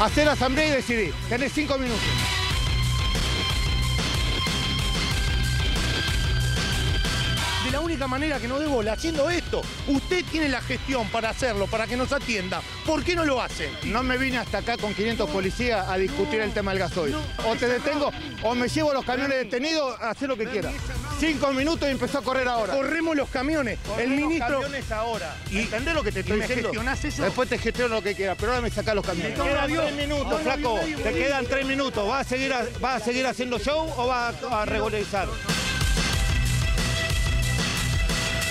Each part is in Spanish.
hacer asamblea y decidir. Tenés 5 minutos. De la única manera que no dé bola, haciendo esto, usted tiene la gestión para hacerlo, para que nos atienda. ¿Por qué no lo hace? No me vine hasta acá con 500 policías a discutir el tema del gasoil. O te detengo, o me llevo los camiones detenidos, hacer lo que quiera. 5 minutos y empezó a correr ahora. Corremos los camiones. El ministro... Los camiones ahora. ¿Entendés lo que te estoy diciendo? ¿Gestionás eso? Después te gestiono lo que quieras, pero ahora me sacás los camiones. Te quedan 3 minutos, flaco. Te quedan 3 minutos. ¿Vas a seguir haciendo show o vas a regularizar?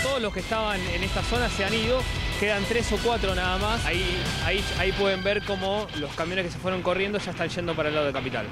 Todos los que estaban en esta zona se han ido, quedan 3 o 4 nada más. Ahí pueden ver cómo los camiones que se fueron corriendo ya están yendo para el lado de Capital.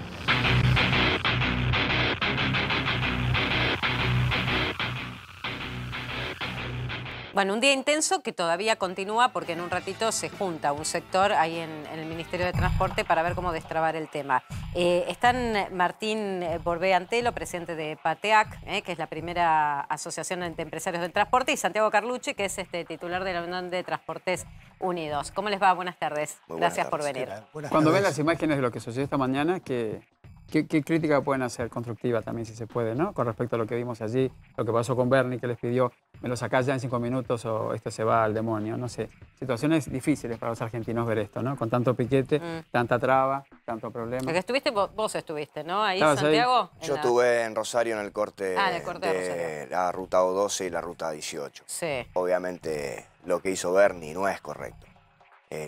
Bueno, un día intenso que todavía continúa porque en un ratito se junta un sector ahí en el Ministerio de Transporte para ver cómo destrabar el tema. Están Martín Borbé Antelo, presidente de PATEAC, que es la primera asociación de empresarios del transporte, y Santiago Carlucci, que es titular de la Unión de Transportes Unidos. ¿Cómo les va? Buenas tardes. Gracias por venir. Cuando ven las imágenes de lo que sucedió esta mañana, ¿qué crítica pueden hacer constructiva también, si se puede, ¿no? Con respecto a lo que vimos allí, lo que pasó con Bernie, que les pidió, me lo sacás ya en 5 minutos o esto se va al demonio, no sé. Situaciones difíciles para los argentinos ver esto, ¿no? Con tanto piquete, tanta traba, tanto problema. Porque estuviste, vos estuviste, ¿no? Ahí, Santiago. Yo estuve en Rosario en el corte, de la ruta O12 y la ruta 18. Sí. Obviamente lo que hizo Bernie no es correcto.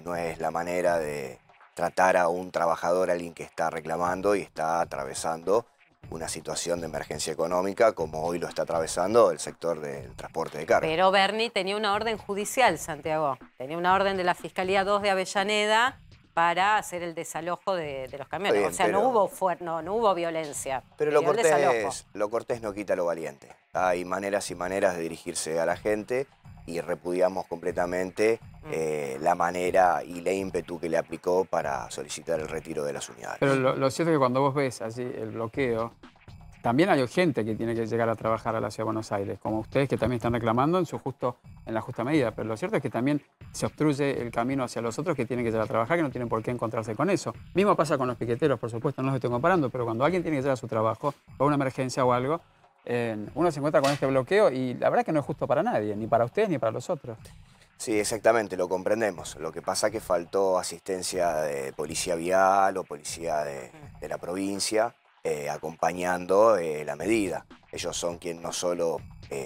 No es la manera de tratar a un trabajador, a alguien que está reclamando y está atravesando una situación de emergencia económica como hoy lo está atravesando el sector del transporte de carga. Pero Bernie tenía una orden judicial, Santiago. Tenía una orden de la Fiscalía 2 de Avellaneda para hacer el desalojo de los camiones. Bien, o sea, no hubo violencia. Pero lo cortés no quita lo valiente. Hay maneras y maneras de dirigirse a la gente y repudiamos completamente la manera y la ímpetu que le aplicó para solicitar el retiro de las unidades. Pero lo cierto es que cuando vos ves allí el bloqueo, también hay gente que tiene que llegar a trabajar a la Ciudad de Buenos Aires, como ustedes que también están reclamando en la justa medida. Pero lo cierto es que también se obstruye el camino hacia los otros que tienen que llegar a trabajar, que no tienen por qué encontrarse con eso. Mismo pasa con los piqueteros, por supuesto, no los estoy comparando, pero cuando alguien tiene que llegar a su trabajo, por una emergencia o algo, uno se encuentra con este bloqueo y la verdad que no es justo para nadie, ni para ustedes ni para los otros. Sí, exactamente, lo comprendemos. Lo que pasa es que faltó asistencia de policía vial o policía de la provincia acompañando la medida. Ellos son quienes no solo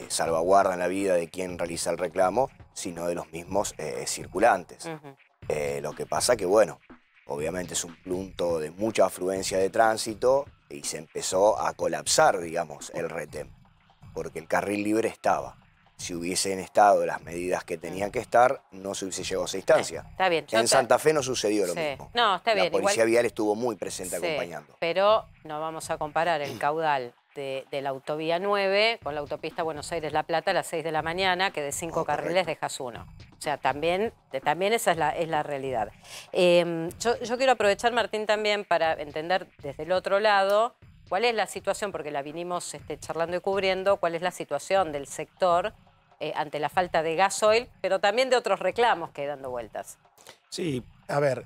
salvaguardan la vida de quien realiza el reclamo, sino de los mismos circulantes. Lo que pasa que, bueno, obviamente es un punto de mucha afluencia de tránsito y se empezó a colapsar, digamos, el retén, porque el carril libre estaba. Si hubiesen estado las medidas que tenían que estar, no se hubiese llegado a esa instancia. Está bien. En Santa Fe no sucedió lo mismo. No, está bien. La policía vial estuvo muy presente acompañando. Pero no vamos a comparar el caudal de la autovía 9 con la autopista Buenos Aires-La Plata a las 6 de la mañana, que de 5 carriles dejas 1. O sea, también esa es la realidad. Yo quiero aprovechar, Martín, también para entender desde el otro lado cuál es la situación, porque la vinimos charlando y cubriendo, cuál es la situación del sector ante la falta de gasoil, pero también de otros reclamos que hay dando vueltas. Sí, a ver,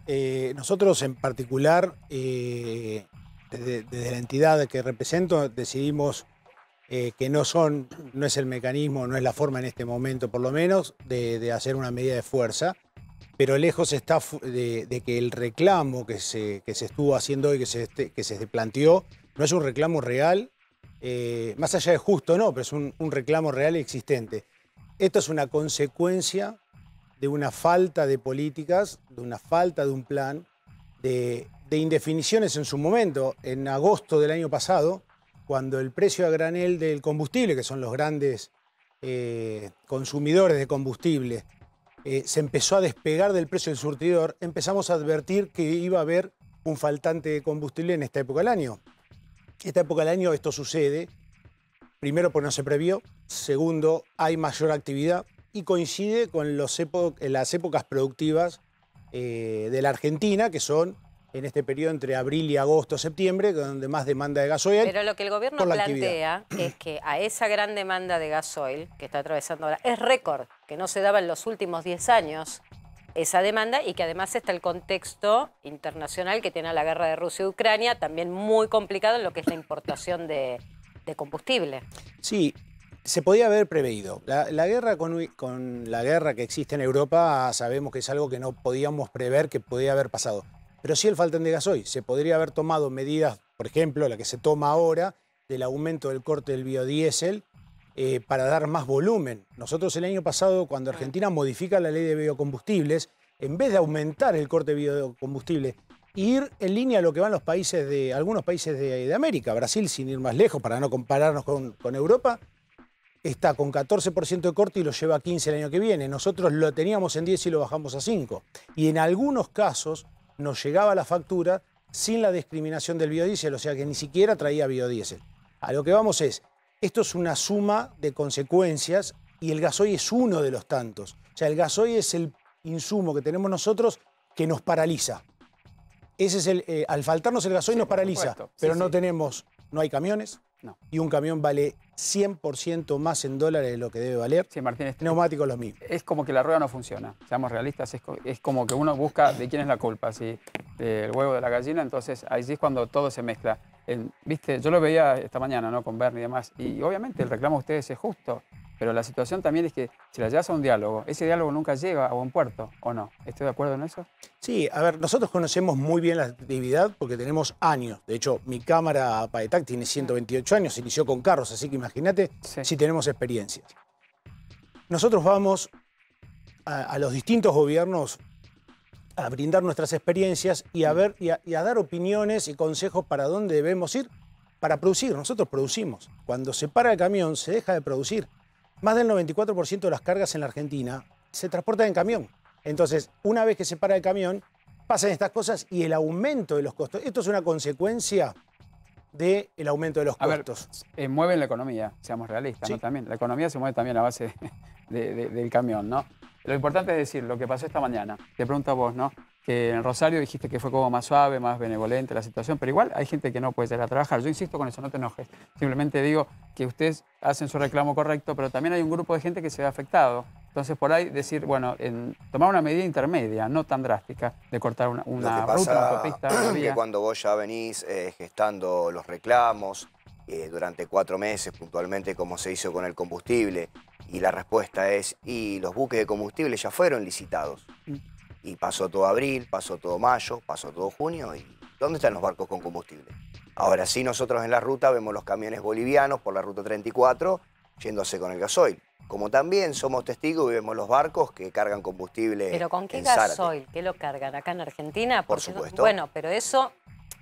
nosotros en particular, desde la entidad que represento, decidimos que no es el mecanismo, no es la forma en este momento, por lo menos, de hacer una medida de fuerza, pero lejos está de que el reclamo que se estuvo haciendo hoy, que se planteó, no es un reclamo real, más allá de justo no, pero es un reclamo real y existente. Esto es una consecuencia de una falta de políticas, de una falta de un plan, de indefiniciones en su momento. En agosto del año pasado, cuando el precio a granel del combustible, que son los grandes consumidores de combustible, se empezó a despegar del precio del surtidor, empezamos a advertir que iba a haber un faltante de combustible en esta época del año. Esta época del año esto sucede, primero porque no se previó, segundo, hay mayor actividad y coincide con las épocas productivas de la Argentina, que son en este periodo entre abril y agosto, septiembre, donde más demanda de gasoil. Pero lo que el gobierno plantea es que a esa gran demanda de gasoil que está atravesando ahora, es récord, que no se daba en los últimos 10 años, esa demanda y que además está el contexto internacional que tiene la guerra de Rusia y Ucrania, también muy complicado en lo que es la importación de combustible. Sí, se podía haber preveído. La guerra con la guerra que existe en Europa sabemos que es algo que no podíamos prever que podía haber pasado. Pero sí el faltante de gasoil. Se podría haber tomado medidas, por ejemplo, la que se toma ahora, del aumento del corte del biodiesel, para dar más volumen. Nosotros el año pasado, cuando Argentina modifica la ley de biocombustibles, en vez de aumentar el corte de biocombustible, ir en línea a lo que van los países algunos países de América, Brasil, sin ir más lejos, para no compararnos con Europa, está con 14% de corte y lo lleva a 15 el año que viene. Nosotros lo teníamos en 10 y lo bajamos a 5. Y en algunos casos nos llegaba la factura sin la discriminación del biodiesel, o sea que ni siquiera traía biodiesel. A lo que vamos es, esto es una suma de consecuencias y el gasoil es uno de los tantos. O sea, el gasoil es el insumo que tenemos nosotros que nos paraliza. Ese es al faltarnos el gasoil nos paraliza, pero no hay camiones. No. Y un camión vale 100% más en dólares de lo que debe valer. Sí, Martín, neumáticos los mismos. Es como que la rueda no funciona, seamos realistas, es como que uno busca de quién es la culpa, si del huevo de la gallina, entonces ahí sí es cuando todo se mezcla. ¿Viste? Yo lo veía esta mañana, ¿no?, con Bernie y demás, y obviamente el reclamo de ustedes es justo, pero la situación también es que si la llevas a un diálogo, ese diálogo nunca llega a buen puerto, ¿o no? ¿Estoy de acuerdo en eso? Sí, a ver, nosotros conocemos muy bien la actividad porque tenemos años. De hecho, mi cámara Paetac tiene 128 años, se inició con carros, así que imagínate si tenemos experiencias. Nosotros vamos a los distintos gobiernos a brindar nuestras experiencias y a ver y a dar opiniones y consejos para dónde debemos ir para producir. Nosotros producimos. Cuando se para el camión, se deja de producir. Más del 94% de las cargas en la Argentina se transportan en camión. Entonces, una vez que se para el camión, pasan estas cosas y el aumento de los costos. Esto es una consecuencia del aumento de los costos. A ver, mueven la economía, seamos realistas, ¿no? También, la economía se mueve también a base del camión, ¿no? Lo importante es decir, lo que pasó esta mañana, te pregunto a vos, ¿no?, que en Rosario dijiste que fue como más suave, más benevolente la situación, pero igual hay gente que no puede llegar a trabajar. Yo insisto con eso, no te enojes. Simplemente digo que ustedes hacen su reclamo correcto, pero también hay un grupo de gente que se ve afectado. Entonces, por ahí decir, bueno, tomar una medida intermedia, no tan drástica, de cortar una ruta, una autopista, una vía. Que cuando vos ya venís gestando los reclamos, durante 4 meses puntualmente, como se hizo con el combustible, y la respuesta es, y los buques de combustible ya fueron licitados. Y pasó todo abril, pasó todo mayo, pasó todo junio, y ¿dónde están los barcos con combustible? Ahora sí, nosotros en la ruta vemos los camiones bolivianos por la ruta 34 yéndose con el gasoil. Como también somos testigos y vemos los barcos que cargan combustible. ¿Pero con qué gasoil? ¿Qué lo cargan? ¿Acá en Argentina? Por supuesto. Bueno, pero eso,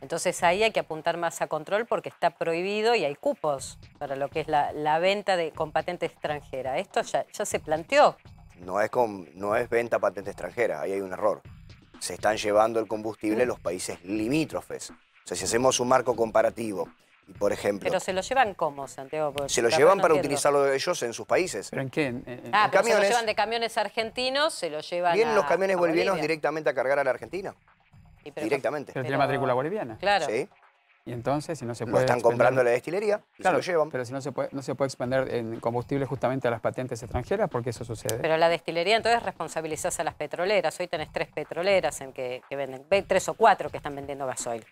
entonces ahí hay que apuntar más a control porque está prohibido y hay cupos para lo que es la venta con patente extranjera. Esto ya se planteó. No es venta patente extranjera, ahí hay un error. Se están llevando el combustible los países limítrofes. O sea, si hacemos un marco comparativo, y por ejemplo... ¿Pero se lo llevan cómo, Santiago? Porque se lo llevan para utilizarlo ellos en sus países. ¿Pero en qué? Pero camiones. Se lo llevan de camiones argentinos, se lo llevan Vienen los camiones bolivianos Bolivia. Directamente a cargar a la Argentina. Directamente. Pero tiene matrícula boliviana. Claro. Sí. Y entonces, si no se puede... Lo están comprando en la destilería y claro, se lo llevan. Pero si no se puede expender en combustible justamente a las patentes extranjeras, ¿por qué eso sucede? Pero la destilería entonces responsabilizás a las petroleras. Hoy tenés 3 petroleras que venden, 3 o 4 que están vendiendo gasoil.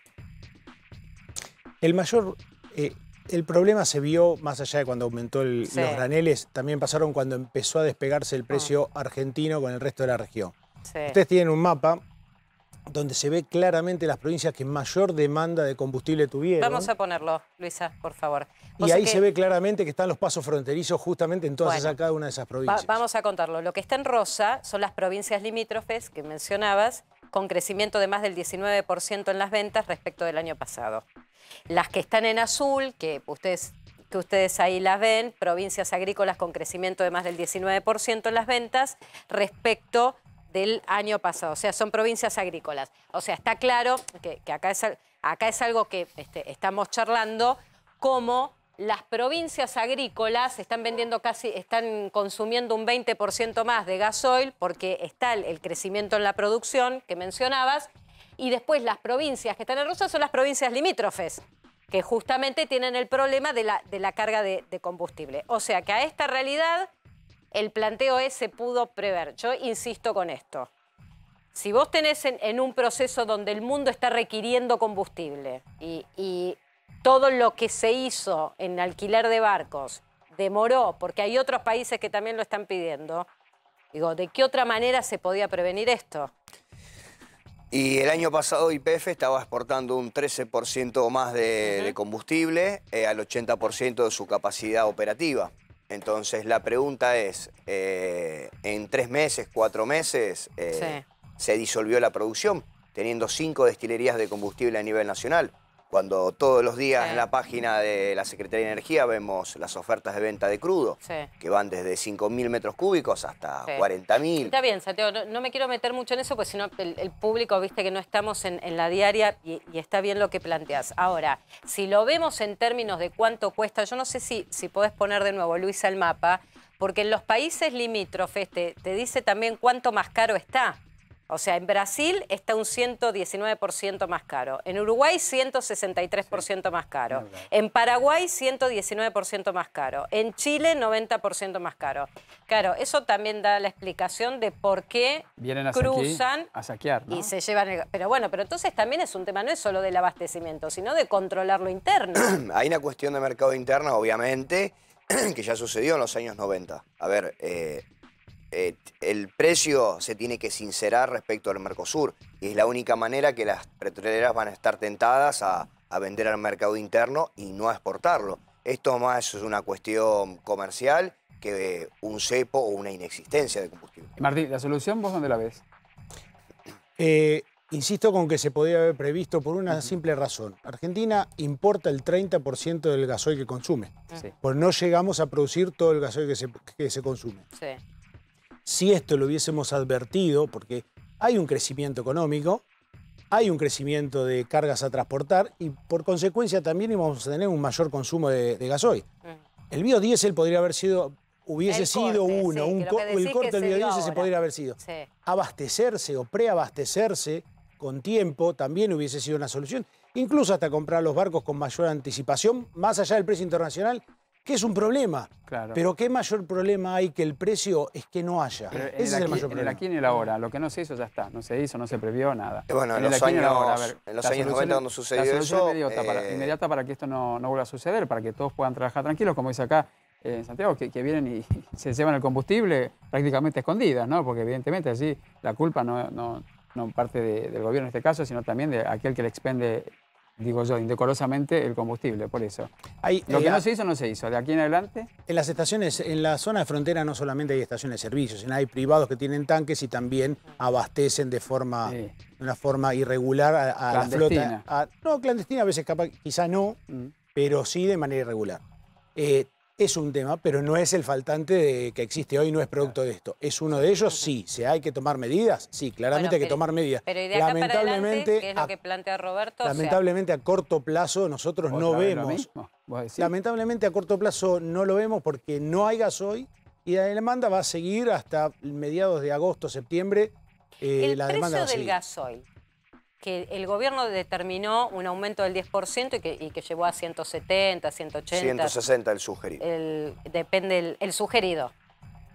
El problema se vio más allá de cuando aumentó los graneles, también pasaron cuando empezó a despegarse el precio argentino con el resto de la región. Sí. Ustedes tienen un mapa donde se ve claramente las provincias que mayor demanda de combustible tuvieron. Vamos a ponerlo, Luisa, por favor. Y ahí se ve claramente que están los pasos fronterizos justamente en cada una de esas provincias. Vamos a contarlo. Lo que está en rosa son las provincias limítrofes que mencionabas, con crecimiento de más del 19% en las ventas respecto del año pasado. Las que están en azul, que ustedes ahí las ven, provincias agrícolas con crecimiento de más del 19% en las ventas respecto del año pasado. O sea, son provincias agrícolas. O sea, está claro que acá es algo que estamos charlando, como las provincias agrícolas están consumiendo un 20% más de gasoil porque está el crecimiento en la producción que mencionabas, y después las provincias que están en rosa son las provincias limítrofes, que justamente tienen el problema de la carga de combustible. O sea que a esta realidad el planteo se pudo prever. Yo insisto con esto. si vos tenés en un proceso donde el mundo está requiriendo combustible y todo lo que se hizo en alquiler de barcos demoró, porque hay otros países que también lo están pidiendo, digo, ¿de qué otra manera se podía prevenir esto? Y el año pasado YPF estaba exportando un 13% más de combustible al 80% de su capacidad operativa. Entonces la pregunta es, en 3 meses, 4 meses, se disolvió la producción, teniendo 5 destilerías de combustible a nivel nacional. Cuando todos los días en la página de la Secretaría de Energía vemos las ofertas de venta de crudo, que van desde 5.000 metros cúbicos hasta 40.000. Está bien, Santiago, no me quiero meter mucho en eso, porque si no el público, viste que no estamos en la diaria y está bien lo que planteas. Ahora, si lo vemos en términos de cuánto cuesta, yo no sé si podés poner de nuevo, Luisa, el mapa, porque en los países limítrofes te dice también cuánto más caro está. O sea, en Brasil está un 119% más caro. En Uruguay, 163% más caro. En Paraguay, 119% más caro. En Chile, 90% más caro. Claro, eso también da la explicación de por qué vienen cruzan a saquear, ¿no? Y se llevan Pero bueno, pero entonces también es un tema, no es solo del abastecimiento, sino de controlar lo interno. Hay una cuestión de mercado interno, obviamente, que ya sucedió en los años 90. A ver, el precio se tiene que sincerar respecto al Mercosur y es la única manera que las petroleras van a estar tentadas a vender al mercado interno y no a exportarlo. Esto más es una cuestión comercial que un cepo o una inexistencia de combustible. Martín, ¿la solución vos dónde la ves? Insisto con que se podía haber previsto por una simple razón. Argentina importa el 30% del gasoil que consume. Pues no llegamos a producir todo el gasoil que se consume. Si esto lo hubiésemos advertido, porque hay un crecimiento económico, hay un crecimiento de cargas a transportar y por consecuencia también íbamos a tener un mayor consumo de gasoil. El biodiesel podría haber sido, hubiese sido uno, el corte del biodiesel se podría haber sido. Abastecerse o preabastecerse con tiempo también hubiese sido una solución. Incluso hasta comprar los barcos con mayor anticipación, más allá del precio internacional, que es un problema. Claro. Pero ¿qué mayor problema hay que el precio es que no haya? Ese es el mayor problema. En el aquí y en el ahora. Lo que no se hizo ya está. No se hizo, no se previó nada. Bueno, en los años 90 cuando sucedió eso... Inmediata para que esto no vuelva a suceder, para que todos puedan trabajar tranquilos, como dice acá en Santiago, que vienen y se llevan el combustible prácticamente escondidas, ¿no? Porque evidentemente allí la culpa no parte del gobierno en este caso, sino también de aquel que le expende, digo yo, indecorosamente el combustible, por eso. Lo que no se hizo, no se hizo. De aquí en adelante... En las estaciones, en la zona de frontera no solamente hay estaciones de servicios, sino hay privados que tienen tanques y también abastecen de una forma irregular a la flota. No, clandestina, a veces quizá no, pero sí de manera irregular. Es un tema, pero no es el faltante que existe hoy, no es producto de esto. ¿Es uno de ellos? Sí. ¿Hay que tomar medidas? Sí, claramente hay que tomar medidas. Pero ¿y de acá para adelante, qué es lo que plantea Roberto? Lamentablemente a corto plazo nosotros no vemos. Lamentablemente a corto plazo no lo vemos porque no hay gasoil y la demanda va a seguir hasta mediados de agosto, septiembre. La demanda precio del gasoil, que el gobierno determinó un aumento del 10% y que llevó a 170, 180. 160 el sugerido. Depende el sugerido.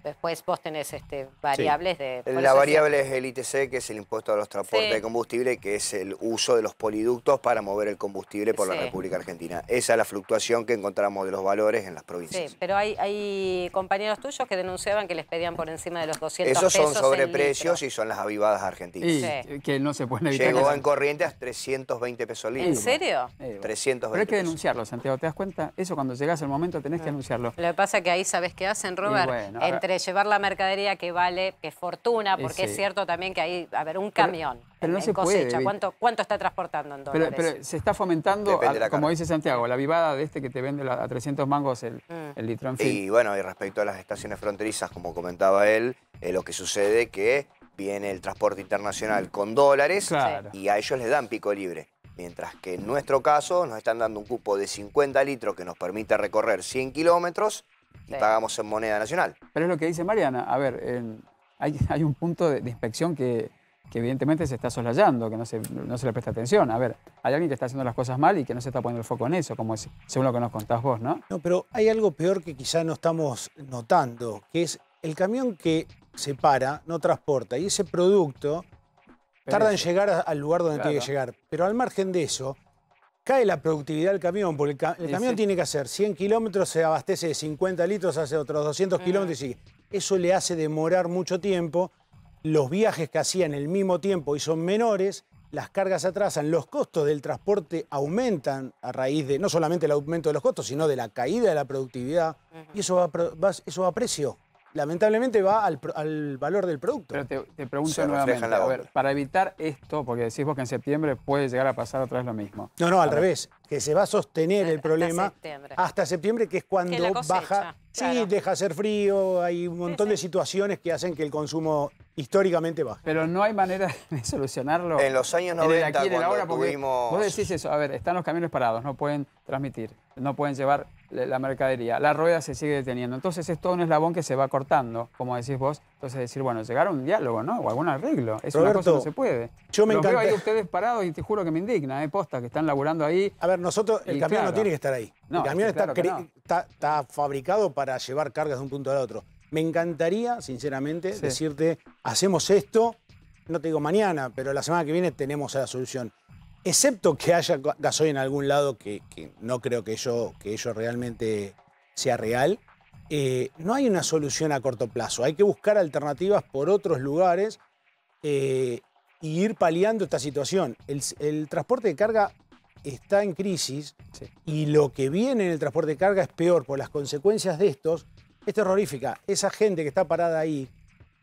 Después vos tenés variables de... La variable es el ITC, que es el impuesto a los transportes de combustible, que es el uso de los poliductos para mover el combustible por la República Argentina. Esa es la fluctuación que encontramos de los valores en las provincias. Sí, pero hay compañeros tuyos que denunciaban que les pedían por encima de los 200 pesos. Esos son sobreprecios y son las avivadas argentinas. Que no se pueden evitar. Llegó en Corrientes a 320 pesos litro. ¿En serio? 320 Pero hay que denunciarlo, Santiago, ¿te das cuenta? Eso cuando llegás al momento tenés que anunciarlo. Lo que pasa es que ahí, ¿sabés qué hacen, Robert? Bueno, llevar la mercadería que vale, que es fortuna, porque es cierto también que hay, un camión pero no en se cosecha. Puede, ¿Cuánto está transportando en dólares? Pero se está fomentando, como dice Santiago, la vivada de que te vende a 300 mangos el litro, en fin. Y bueno, y respecto a las estaciones fronterizas, como comentaba él, lo que sucede es que viene el transporte internacional con dólares y a ellos les dan pico libre. Mientras que en nuestro caso nos están dando un cupo de 50 litros que nos permite recorrer 100 kilómetros y pagamos en moneda nacional. Pero es lo que dice Mariana. A ver, hay un punto de inspección que evidentemente se está soslayando, que no se le presta atención. A ver, hay alguien que está haciendo las cosas mal y que no se está poniendo el foco en eso, como es, según lo que nos contás vos, ¿no? No, pero hay algo peor que quizá no estamos notando, que es el camión que se para, no transporta, y ese producto tarda en llegar al lugar donde tiene que Claro. llegar. Pero al margen de eso, cae la productividad del camión, porque el camión tiene que hacer 100 kilómetros, se abastece de 50 litros, hace otros 200 kilómetros y sigue. Eso le hace demorar mucho tiempo. Los viajes que hacía en el mismo tiempo y son menores, las cargas se atrasan, los costos del transporte aumentan a raíz de no solamente el aumento de los costos, sino de la caída de la productividad. Y eso va a precio. Lamentablemente va al valor del producto. Pero te pregunto Se refleja nuevamente, en la a ver, góndola. para evitar esto, porque decís vos que en septiembre puede llegar a pasar otra vez lo mismo. No, al revés, que se va a sostener el Hasta problema septiembre. hasta septiembre, que es cuando Que la cosecha, baja. claro. Sí, deja hacer frío, hay un montón de situaciones que hacen que el consumo históricamente baje. Pero no hay manera de solucionarlo. En los años en el 90, aquí y en el cuando ahora, porque tuvimos- vos decís eso, a ver, están los camiones parados, no pueden transmitir, no pueden llevar la mercadería, la rueda se sigue deteniendo. Entonces es todo un eslabón que se va cortando, como decís vos. Entonces decir, bueno, llegar a un diálogo, ¿no? O algún arreglo. Es una cosa Roberto, que no se puede. yo me Los veo encanta- ahí ustedes parados y te juro que me indigna, posta, que están laburando ahí. A ver, nosotros, el Y camión claro. no tiene que estar ahí. No, el camión es que claro que no. está fabricado para llevar cargas de un punto al otro. Me encantaría, sinceramente, Sí. decirte, hacemos esto, no te digo mañana, pero la semana que viene tenemos la solución. Excepto que haya gasoil en algún lado, que no creo que ello realmente sea real, no hay una solución a corto plazo. Hay que buscar alternativas por otros lugares y ir paliando esta situación. El transporte de carga está en crisis Sí. y lo que viene en el transporte de carga es peor por las consecuencias de estos. Es terrorífica. Esa gente que está parada ahí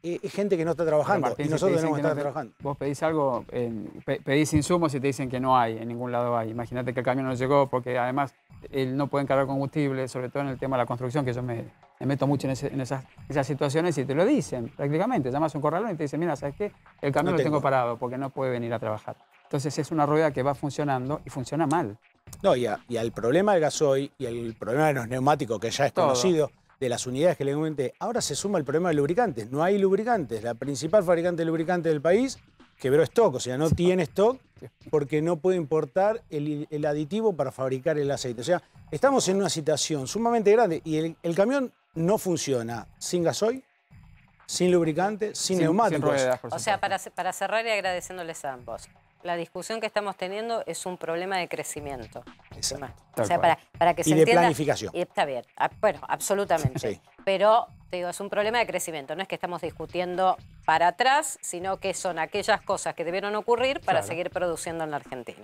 es gente que no está trabajando Pero, Martín, y si te nosotros dicen tenemos que no estar te- trabajando. Vos pedís algo, pedís insumos y te dicen que no hay, en ningún lado hay. Imagínate que el camión no llegó porque además él no pueden cargar combustible, sobre todo en el tema de la construcción, que yo me meto mucho en esas situaciones y te lo dicen prácticamente. Llamas a un corralón y te dicen, mira, ¿sabes qué? El camión No lo tengo tengo. parado porque no puede venir a trabajar. Entonces es una rueda que va funcionando y funciona mal. No, y al problema del gasoil y el problema de los neumáticos, que ya es Todo. conocido, de las unidades que le comenté, ahora se suma el problema de lubricantes. No hay lubricantes. La principal fabricante de lubricantes del país quebró stock, o sea, no tiene stock porque no puede importar el aditivo para fabricar el aceite. O sea, estamos en una situación sumamente grande y el camión no funciona sin gasoil, sin lubricante, sin neumáticos. ruedas, por O sea, supuesto. para cerrar y agradeciéndoles a ambos, la discusión que estamos teniendo es un problema de crecimiento. Exacto. O Tal sea, cual. para que Y se de entienda. planificación. Y está bien. Bueno, absolutamente. Sí. Pero, te digo, es un problema de crecimiento. No es que estamos discutiendo para atrás, sino que son aquellas cosas que debieron ocurrir para Claro. seguir produciendo en la Argentina.